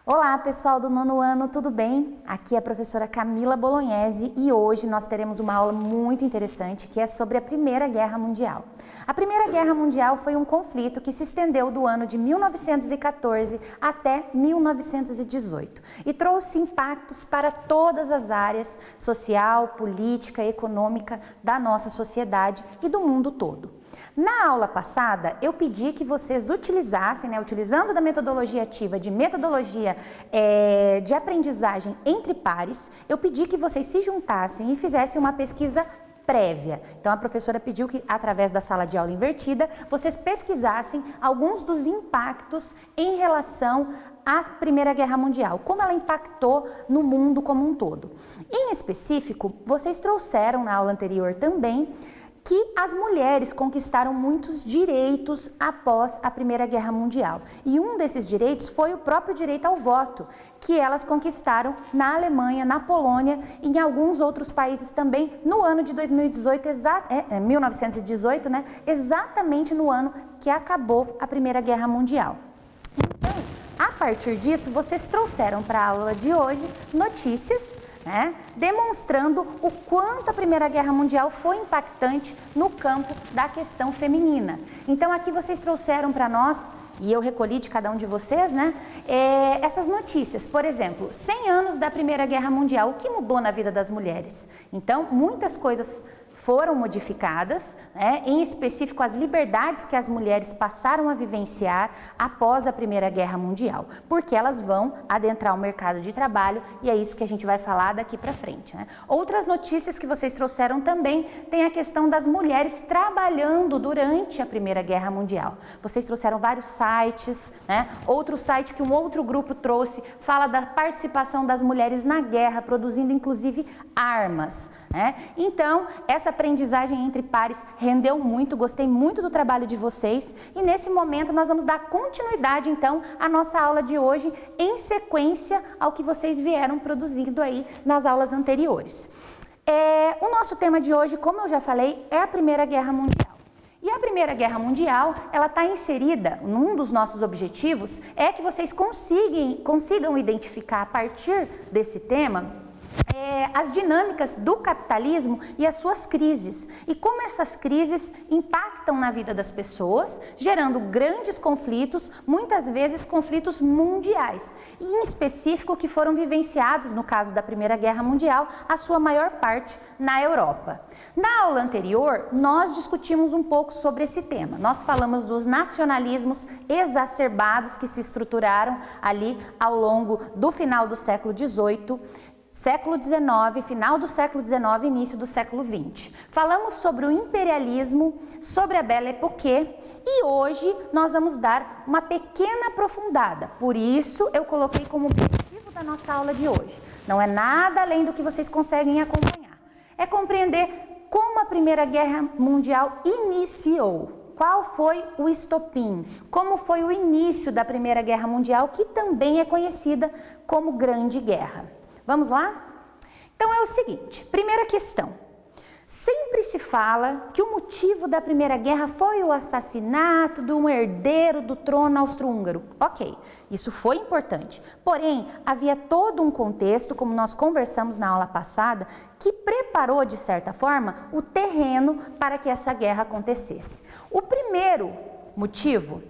Olá pessoal do nono ano, tudo bem? Aqui é a professora Camila Bolognese e hoje nós teremos uma aula muito interessante que é sobre a Primeira Guerra Mundial. A Primeira Guerra Mundial foi um conflito que se estendeu do ano de 1914 até 1918 e trouxe impactos para todas as áreas social, política, econômica da nossa sociedade e do mundo todo. Na aula passada, eu pedi que vocês utilizassem, utilizando da metodologia ativa, de metodologia de aprendizagem entre pares, eu pedi que vocês se juntassem e fizessem uma pesquisa prévia. Então, a professora pediu que, através da sala de aula invertida, vocês pesquisassem alguns dos impactos em relação à Primeira Guerra Mundial, como ela impactou no mundo como um todo. Em específico, vocês trouxeram na aula anterior também que as mulheres conquistaram muitos direitos após a Primeira Guerra Mundial. E um desses direitos foi o próprio direito ao voto, que elas conquistaram na Alemanha, na Polônia e em alguns outros países também no ano de 1918, exatamente no ano que acabou a Primeira Guerra Mundial. Então, a partir disso, vocês trouxeram para a aula de hoje notícias, demonstrando o quanto a Primeira Guerra Mundial foi impactante no campo da questão feminina. Então aqui vocês trouxeram para nós, e eu recolhi de cada um de vocês, essas notícias. Por exemplo, 100 anos da Primeira Guerra Mundial, o que mudou na vida das mulheres? Então, muitas coisas foram modificadas, em específico as liberdades que as mulheres passaram a vivenciar após a Primeira Guerra Mundial, porque elas vão adentrar o mercado de trabalho e é isso que a gente vai falar daqui para frente. Outras notícias que vocês trouxeram também tem a questão das mulheres trabalhando durante a Primeira Guerra Mundial. Vocês trouxeram vários sites, outro site que um outro grupo trouxe fala da participação das mulheres na guerra, produzindo inclusive armas. Então, essa aprendizagem entre pares rendeu muito, gostei muito do trabalho de vocês e nesse momento nós vamos dar continuidade então à nossa aula de hoje em sequência ao que vocês vieram produzindo aí nas aulas anteriores. O nosso tema de hoje, como eu já falei, é a Primeira Guerra Mundial. E a Primeira Guerra Mundial, ela está inserida, num dos nossos objetivos, é que vocês consigam identificar a partir desse tema as dinâmicas do capitalismo e as suas crises e como essas crises impactam na vida das pessoas, gerando grandes conflitos, muitas vezes conflitos mundiais, e em específico que foram vivenciados no caso da Primeira Guerra Mundial, a sua maior parte na Europa. Na aula anterior, nós discutimos um pouco sobre esse tema. Nós falamos dos nacionalismos exacerbados que se estruturaram ali ao longo do final do século XVIII, século XIX, final do século XIX, início do século XX. Falamos sobre o imperialismo, sobre a Belle Époque e hoje nós vamos dar uma pequena aprofundada. Por isso eu coloquei como objetivo da nossa aula de hoje. Não é nada além do que vocês conseguem acompanhar. É compreender como a Primeira Guerra Mundial iniciou. Qual foi o estopim? Como foi o início da Primeira Guerra Mundial, que também é conhecida como Grande Guerra? Vamos lá? Então é o seguinte, primeira questão. Sempre se fala que o motivo da Primeira Guerra foi o assassinato de um herdeiro do trono austro-húngaro. Ok, isso foi importante. Porém, havia todo um contexto, como nós conversamos na aula passada, que preparou, de certa forma, o terreno para que essa guerra acontecesse. O primeiro motivo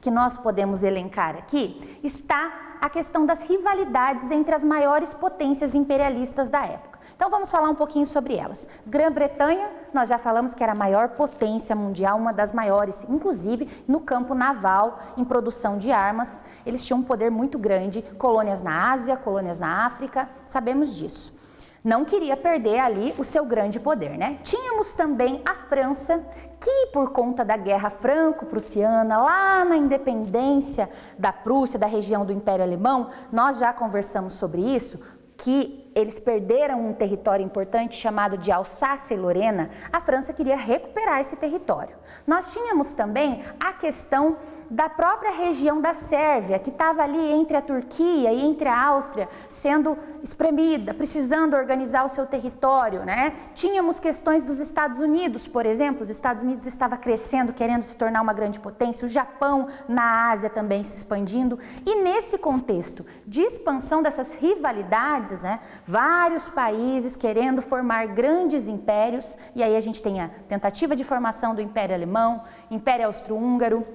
que nós podemos elencar aqui está a questão das rivalidades entre as maiores potências imperialistas da época. Então vamos falar um pouquinho sobre elas. Grã-Bretanha, nós já falamos que era a maior potência mundial, uma das maiores, inclusive no campo naval, em produção de armas. Eles tinham um poder muito grande, colônias na Ásia, colônias na África, sabemos disso. Não queria perder ali o seu grande poder, Tínhamos também a França, que por conta da Guerra Franco-Prussiana, lá na independência da Prússia, da região do Império Alemão, nós já conversamos sobre isso, que eles perderam um território importante chamado de Alsácia e Lorena. A França queria recuperar esse território. Nós tínhamos também a questão da própria região da Sérvia, que estava ali entre a Turquia e entre a Áustria, sendo espremida, precisando organizar o seu território, né? Tínhamos questões dos Estados Unidos, por exemplo, os Estados Unidos estava crescendo, querendo se tornar uma grande potência, o Japão na Ásia também se expandindo, e nesse contexto de expansão dessas rivalidades, né, vários países querendo formar grandes impérios, e aí a gente tem a tentativa de formação do Império Alemão, Império Austro-Húngaro,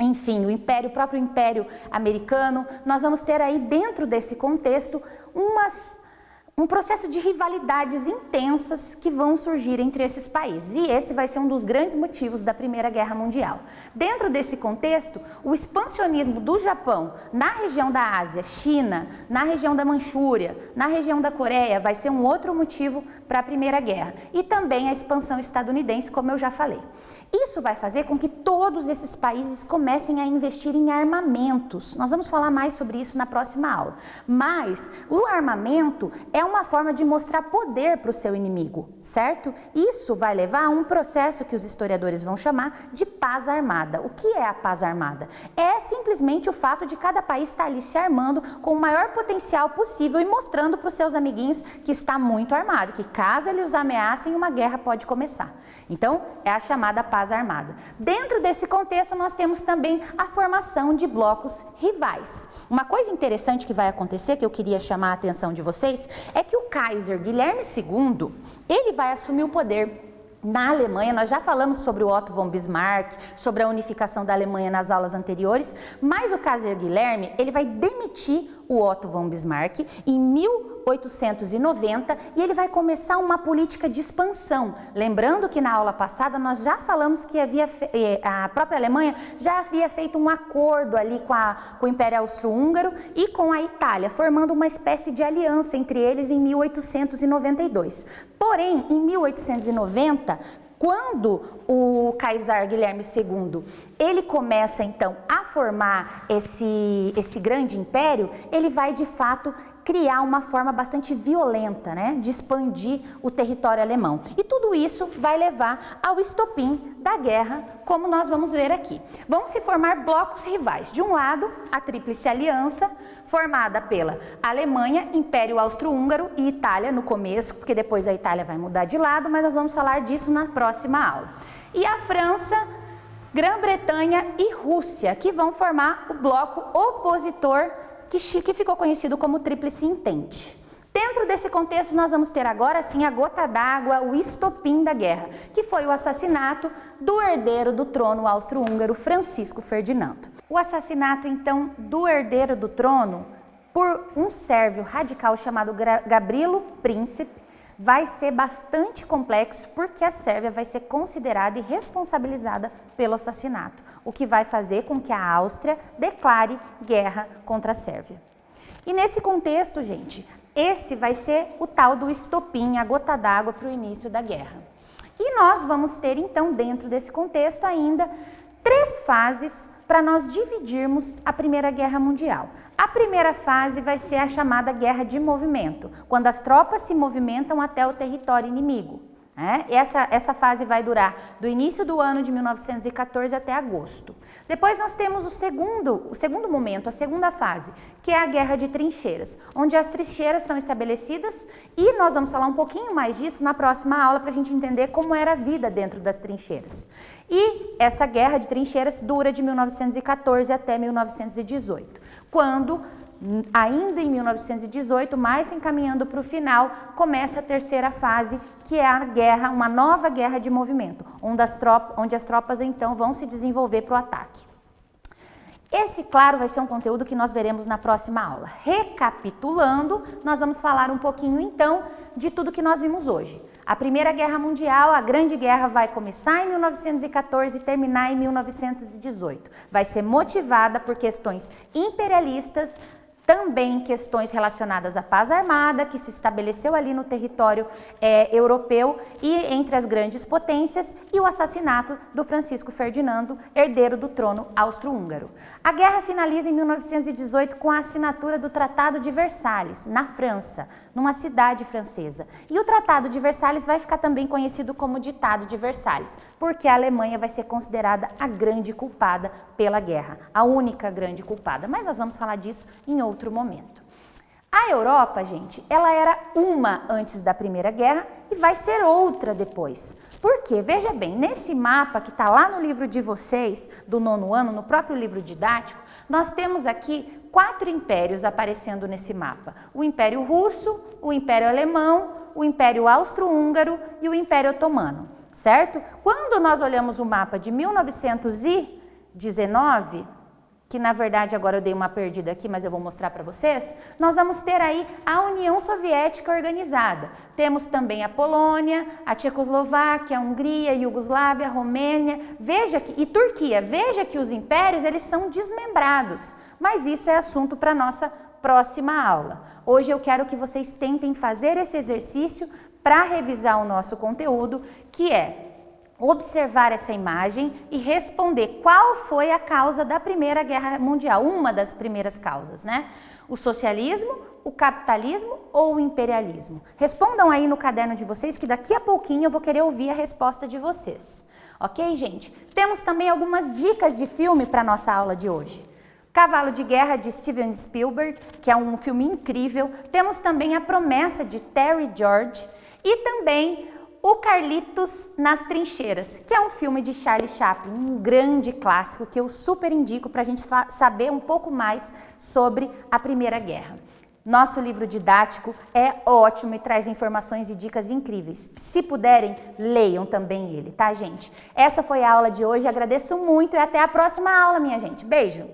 enfim, o próprio Império Americano. Nós vamos ter aí dentro desse contexto um processo de rivalidades intensas que vão surgir entre esses países. E esse vai ser um dos grandes motivos da Primeira Guerra Mundial. Dentro desse contexto, o expansionismo do Japão na região da Ásia, China, na região da Manchúria, na região da Coreia, vai ser um outro motivo para a Primeira Guerra. E também a expansão estadunidense, como eu já falei. Isso vai fazer com que todos esses países comecem a investir em armamentos. Nós vamos falar mais sobre isso na próxima aula. Mas o armamento é uma forma de mostrar poder para o seu inimigo, certo? Isso vai levar a um processo que os historiadores vão chamar de paz armada. O que é a paz armada? É simplesmente o fato de cada país estar ali se armando com o maior potencial possível e mostrando para os seus amiguinhos que está muito armado, que caso eles os ameacem, uma guerra pode começar. Então, é a chamada paz armada. Dentro desse contexto, nós temos também a formação de blocos rivais. Uma coisa interessante que vai acontecer, que eu queria chamar a atenção de vocês, é que o Kaiser Guilherme II, ele vai assumir o poder na Alemanha. Nós já falamos sobre o Otto von Bismarck, sobre a unificação da Alemanha nas aulas anteriores, mas o Kaiser Guilherme, ele vai demitir o Otto von Bismarck em 1890 e ele vai começar uma política de expansão. Lembrando que na aula passada nós já falamos que a própria Alemanha já havia feito um acordo ali com o Império Austro-Húngaro e com a Itália, formando uma espécie de aliança entre eles em 1892. Porém, em 1890, quando o Kaiser Guilherme II, ele começa então a formar esse grande império, ele vai de fato criar uma forma bastante violenta, né, de expandir o território alemão. E tudo isso vai levar ao estopim da guerra, como nós vamos ver aqui. Vão se formar blocos rivais. De um lado, a Tríplice Aliança, formada pela Alemanha, Império Austro-Húngaro e Itália no começo, porque depois a Itália vai mudar de lado, mas nós vamos falar disso na próxima aula. E a França, Grã-Bretanha e Rússia, que vão formar o bloco opositor que ficou conhecido como Tríplice Entente. Dentro desse contexto, nós vamos ter agora sim a gota d'água, o estopim da guerra, que foi o assassinato do herdeiro do trono austro-húngaro, Francisco Ferdinando. O assassinato, então, do herdeiro do trono por um sérvio radical chamado Gavrilo Princip vai ser bastante complexo, porque a Sérvia vai ser considerada e responsabilizada pelo assassinato, o que vai fazer com que a Áustria declare guerra contra a Sérvia. E nesse contexto, gente, esse vai ser o tal do estopim, a gota d'água para o início da guerra. E nós vamos ter, então, dentro desse contexto ainda, 3 fases para nós dividirmos a Primeira Guerra Mundial. A primeira fase vai ser a chamada guerra de movimento, quando as tropas se movimentam até o território inimigo. Essa fase vai durar do início do ano de 1914 até agosto. Depois nós temos o segundo momento, a segunda fase, que é a guerra de trincheiras, onde as trincheiras são estabelecidas e nós vamos falar um pouquinho mais disso na próxima aula para a gente entender como era a vida dentro das trincheiras. E essa guerra de trincheiras dura de 1914 até 1918, quando ainda em 1918, mais se encaminhando para o final, começa a terceira fase, que é a guerra, uma nova guerra de movimento, onde as tropas então vão se desenvolver para o ataque. Esse, claro, vai ser um conteúdo que nós veremos na próxima aula. Recapitulando, nós vamos falar um pouquinho então de tudo que nós vimos hoje. A Primeira Guerra Mundial, a Grande Guerra, vai começar em 1914 e terminar em 1918. Vai ser motivada por questões imperialistas, também questões relacionadas à paz armada, que se estabeleceu ali no território europeu e entre as grandes potências, e o assassinato do Francisco Ferdinando, herdeiro do trono austro-húngaro. A guerra finaliza em 1918 com a assinatura do Tratado de Versalhes, na França, numa cidade francesa. E o Tratado de Versalhes vai ficar também conhecido como Ditado de Versalhes, porque a Alemanha vai ser considerada a grande culpada pela guerra, a única grande culpada, mas nós vamos falar disso em outro momento. A Europa, gente, ela era uma antes da Primeira Guerra e vai ser outra depois. Por quê? Veja bem, nesse mapa que está lá no livro de vocês, do 9º ano, no próprio livro didático, nós temos aqui 4 impérios aparecendo nesse mapa. O Império Russo, o Império Alemão, o Império Austro-Húngaro e o Império Otomano, certo? Quando nós olhamos o mapa de 1919, que na verdade agora eu dei uma perdida aqui, mas eu vou mostrar para vocês, nós vamos ter aí a União Soviética organizada. Temos também a Polônia, a Tchecoslováquia, a Hungria, a Iugoslávia, a Romênia, e Turquia. Veja que os impérios, eles são desmembrados, mas isso é assunto para nossa próxima aula. Hoje eu quero que vocês tentem fazer esse exercício para revisar o nosso conteúdo, que é observar essa imagem e responder qual foi a causa da Primeira Guerra Mundial, uma das primeiras causas, né? O socialismo, o capitalismo ou o imperialismo? Respondam aí no caderno de vocês que daqui a pouquinho eu vou querer ouvir a resposta de vocês. Ok, gente? Temos também algumas dicas de filme para nossa aula de hoje. Cavalo de Guerra, de Steven Spielberg, que é um filme incrível. Temos também A Promessa, de Terry George. E também O Carlitos nas Trincheiras, que é um filme de Charlie Chaplin, um grande clássico que eu super indico para a gente saber um pouco mais sobre a Primeira Guerra. Nosso livro didático é ótimo e traz informações e dicas incríveis. Se puderem, leiam também ele, tá, gente? Essa foi a aula de hoje, agradeço muito e até a próxima aula, minha gente. Beijo!